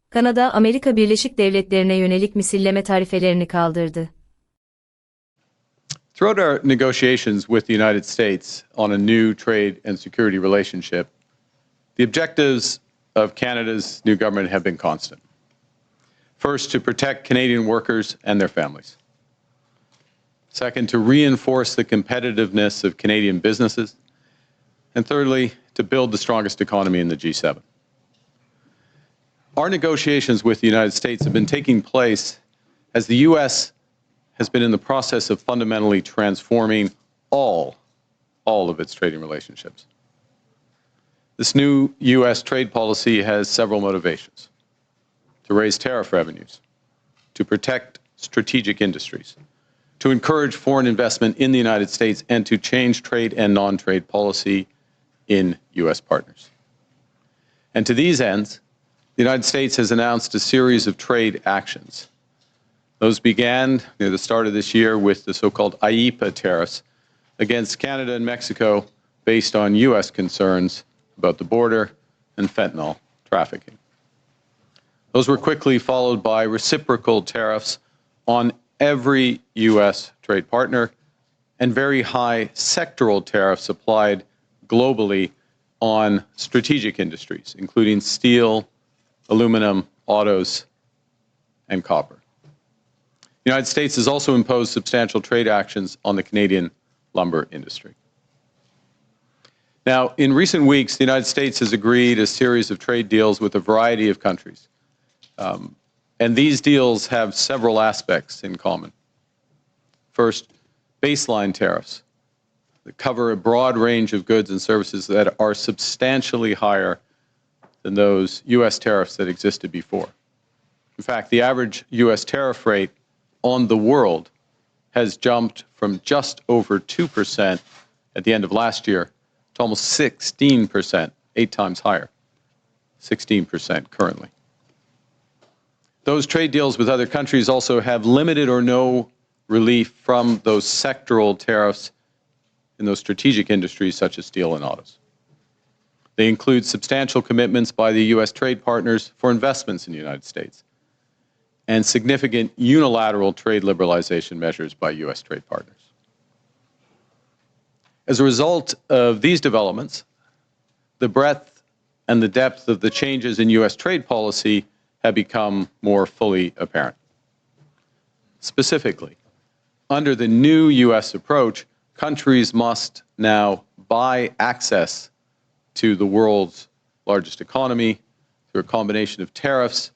Kanada, Amerika Birleşik Devletleri'ne yönelik misilleme tarifelerini kaldırdı. Throughout our negotiations with the United States on a new trade and security relationship, the objectives of Canada's new government have been constant. First, to protect Canadian workers and their families. Second, to reinforce the competitiveness of Canadian businesses. And thirdly, to build the strongest economy in the G7. Our negotiations with the United States have been taking place as the U.S. has been in the process of fundamentally transforming all of its trading relationships. This new U.S. trade policy has several motivations: to raise tariff revenues, to protect strategic industries, to encourage foreign investment in the United States, and to change trade and non-trade policy in U.S. partners. And to these ends, the United States has announced a series of trade actions. Those began near the start of this year with the so-called IEEPA tariffs against Canada and Mexico based on U.S. concerns about the border and fentanyl trafficking. Those were quickly followed by reciprocal tariffs on every U.S. trade partner and very high sectoral tariffs applied globally on strategic industries, including steel, aluminum, autos, and copper. The United States has also imposed substantial trade actions on the Canadian lumber industry. Now, in recent weeks, the United States has agreed a series of trade deals with a variety of countries. And these deals have several aspects in common. First, baseline tariffs that cover a broad range of goods and services that are substantially higher than those U.S. tariffs that existed before. In fact, the average U.S. tariff rate on the world has jumped from just over 2% at the end of last year to almost 16%, 8 times higher, 16% currently. Those trade deals with other countries also have limited or no relief from those sectoral tariffs in those strategic industries such as steel and autos. They include substantial commitments by the U.S. trade partners for investments in the United States and significant unilateral trade liberalization measures by U.S. trade partners. As a result of these developments, the breadth and the depth of the changes in U.S. trade policy have become more fully apparent. Specifically, under the new U.S. approach, countries must now buy access to the world's largest economy through a combination of tariffs,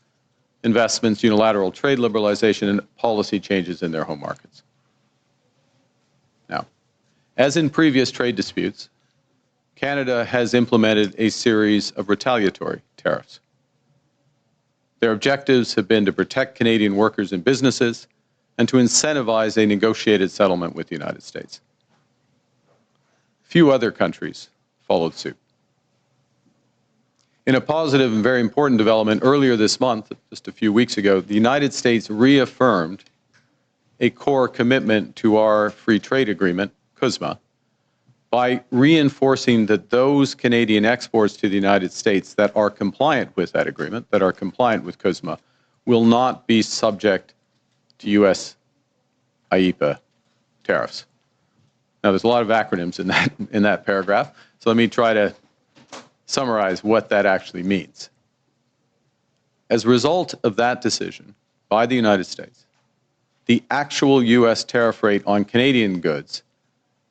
investments, unilateral trade liberalization, and policy changes in their home markets. Now, as in previous trade disputes, Canada has implemented a series of retaliatory tariffs. Their objectives have been to protect Canadian workers and businesses and to incentivize a negotiated settlement with the United States. Few other countries followed suit. In a positive and very important development earlier this month, just a few weeks ago, the United States reaffirmed a core commitment to our free trade agreement, COSMA, by reinforcing that those Canadian exports to the United States that are compliant with that agreement, that are compliant with COSMA, will not be subject to U.S. IEEPA tariffs. Now, there's a lot of acronyms in that paragraph, so let me try to summarize what that actually means. As a result of that decision by the United States, the actual U.S. tariff rate on Canadian goods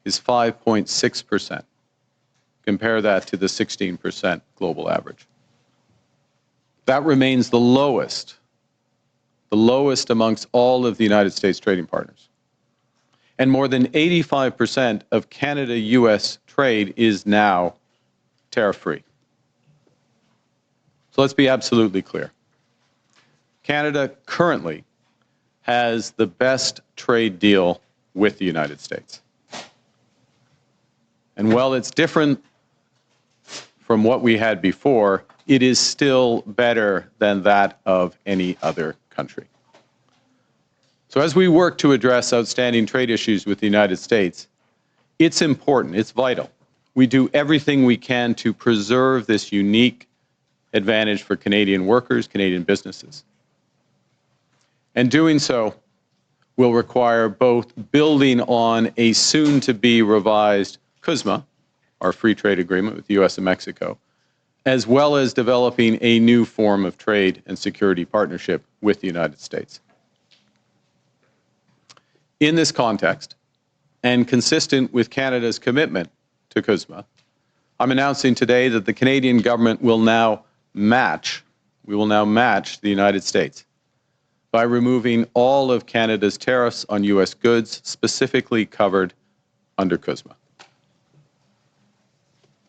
is 5.6%. Compare that to the 16% global average. That remains the lowest amongst all of the United States trading partners. And more than 85% of Canada-U.S. trade is now tariff-free. So let's be absolutely clear. Canada currently has the best trade deal with the United States. And while it's different from what we had before, it is still better than that of any other country. So as we work to address outstanding trade issues with the United States, it's important, it's vital. We do everything we can to preserve this unique advantage for Canadian workers, Canadian businesses. And doing so will require both building on a soon-to-be revised COSMA, our free trade agreement with the U.S. and Mexico, as well as developing a new form of trade and security partnership with the United States. In this context, and consistent with Canada's commitment to COSMA, I'm announcing today that the Canadian government will now match the United States by removing all of Canada's tariffs on U.S. goods specifically covered under COSMA.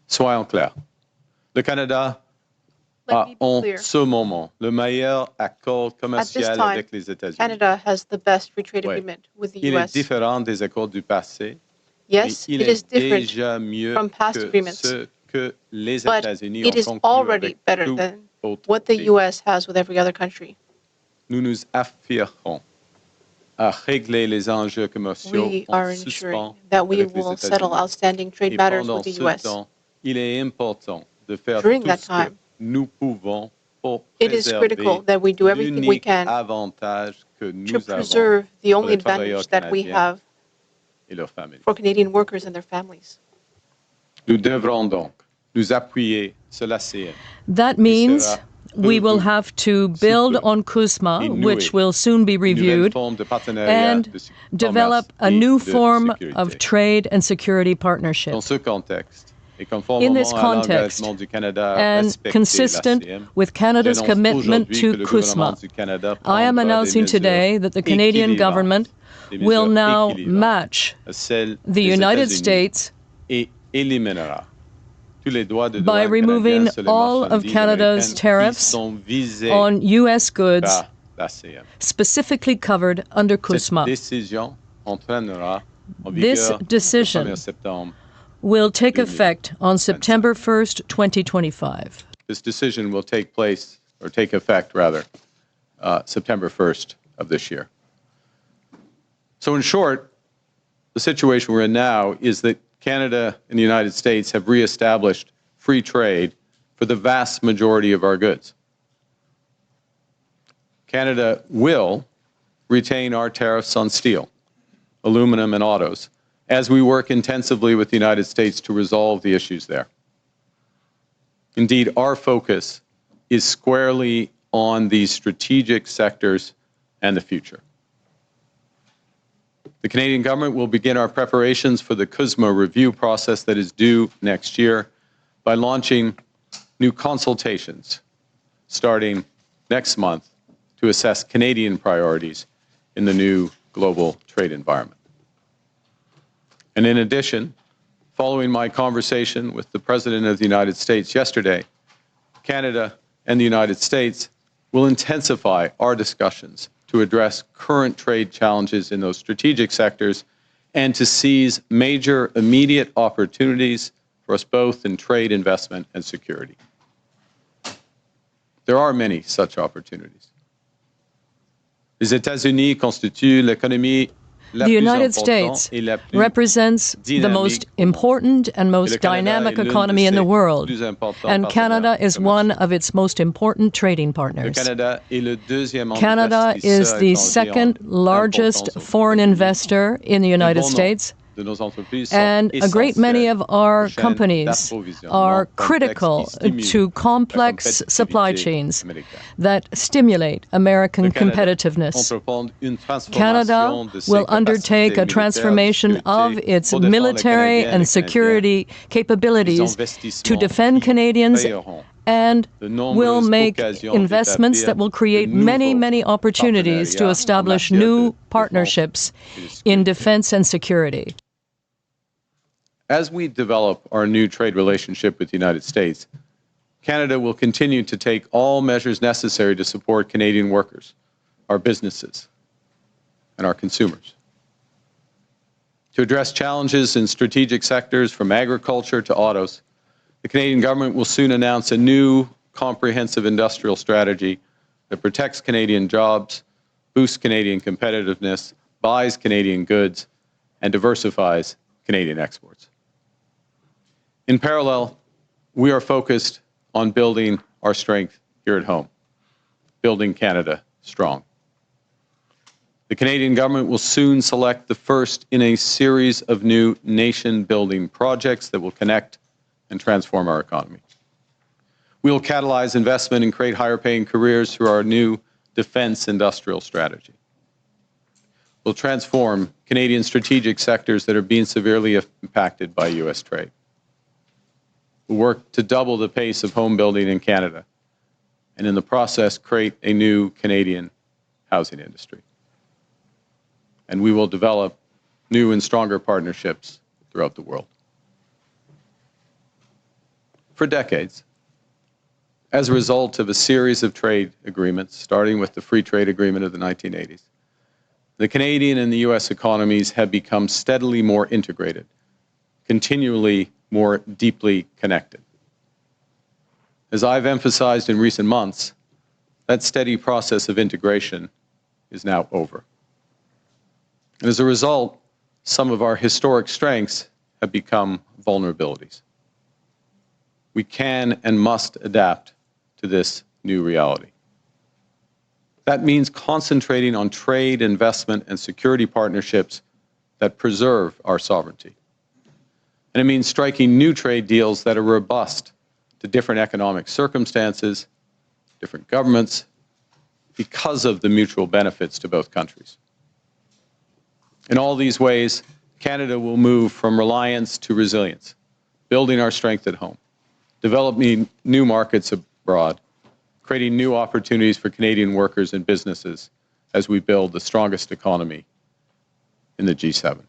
Soyons clairs. Le Canada a en ce moment le meilleur accord commercial avec les États-Unis. Canada has the best free trade agreement with the Il U.S. est différent des accords du passé. Yes, Il it is est different déjà mieux from past que agreements, ce que les but États-Unis it ont is conclu already avec better tout than autre what the pays. U.S. has with every other country. Nous nous affirmons à régler les enjeux commerciaux We en are suspens ensuring that we avec les will settle États-Unis. outstanding trade Et matters pendant with the ce U.S. temps, il est important de faire During tout that ce que time, nous pouvons pour it is critical préserver that we do everything we l'unique can avantage que to nous avons preserve the pour only les travailleurs advantage that we canadiens have et leurs familles. for Canadian workers and their families. Nous devrons donc nous appuyer sur la CM. That means we will have to build on COSMA, which will soon be reviewed, and develop a new form of trade and security partnership. Dans ce contexte, In this context, and consistent with Canada's commitment to COSMA, I am announcing today that the Canadian government will now match the United States by removing all of Canada's tariffs on U.S. goods specifically covered under COSMA. This decision will take effect on September 1st, 2025. This decision will take effect, September 1st of this year. So in short, the situation we're in now is that Canada and the United States have reestablished free trade for the vast majority of our goods. Canada will retain our tariffs on steel, aluminum, and autos as we work intensively with the United States to resolve the issues there. Indeed, our focus is squarely on these strategic sectors and the future. The Canadian government will begin our preparations for the COSMA review process that is due next year by launching new consultations starting next month to assess Canadian priorities in the new global trade environment. And in addition, following my conversation with the President of the United States yesterday, Canada and the United States will intensify our discussions to address current trade challenges in those strategic sectors and to seize major immediate opportunities for us both in trade, investment, and security. There are many such opportunities. Les États-Unis constituent l'économie The United States represents the most important and most dynamic economy in the world, and Canada is one of its most important trading partners. Canada is the second largest foreign investor in the United States, and a great many of our companies are critical to complex supply chains that stimulate American competitiveness. Canada will undertake a transformation of its military and security capabilities to defend Canadians and will make investments that will create many, many opportunities to establish new partnerships in defense and security. As we develop our new trade relationship with the United States, Canada will continue to take all measures necessary to support Canadian workers, our businesses, and our consumers. To address challenges in strategic sectors from agriculture to autos, the Canadian government will soon announce a new comprehensive industrial strategy that protects Canadian jobs, boosts Canadian competitiveness, buys Canadian goods, and diversifies Canadian exports. In parallel, we are focused on building our strength here at home, building Canada strong. The Canadian government will soon select the first in a series of new nation-building projects that will connect and transform our economy. We will catalyze investment and create higher-paying careers through our new defense industrial strategy. We'll transform Canadian strategic sectors that are being severely impacted by U.S. trade. We'll work to double the pace of home building in Canada, and in the process, create a new Canadian housing industry. And we will develop new and stronger partnerships throughout the world. For decades, as a result of a series of trade agreements, starting with the Free Trade Agreement of the 1980s, the Canadian and the U.S. economies have become steadily more integrated, continually more deeply connected. As I've emphasized in recent months, that steady process of integration is now over. And as a result, some of our historic strengths have become vulnerabilities. We can and must adapt to this new reality. That means concentrating on trade, investment, and security partnerships that preserve our sovereignty. And it means striking new trade deals that are robust to different economic circumstances, different governments, because of the mutual benefits to both countries. In all these ways, Canada will move from reliance to resilience, building our strength at home, developing new markets abroad, creating new opportunities for Canadian workers and businesses as we build the strongest economy in the G7.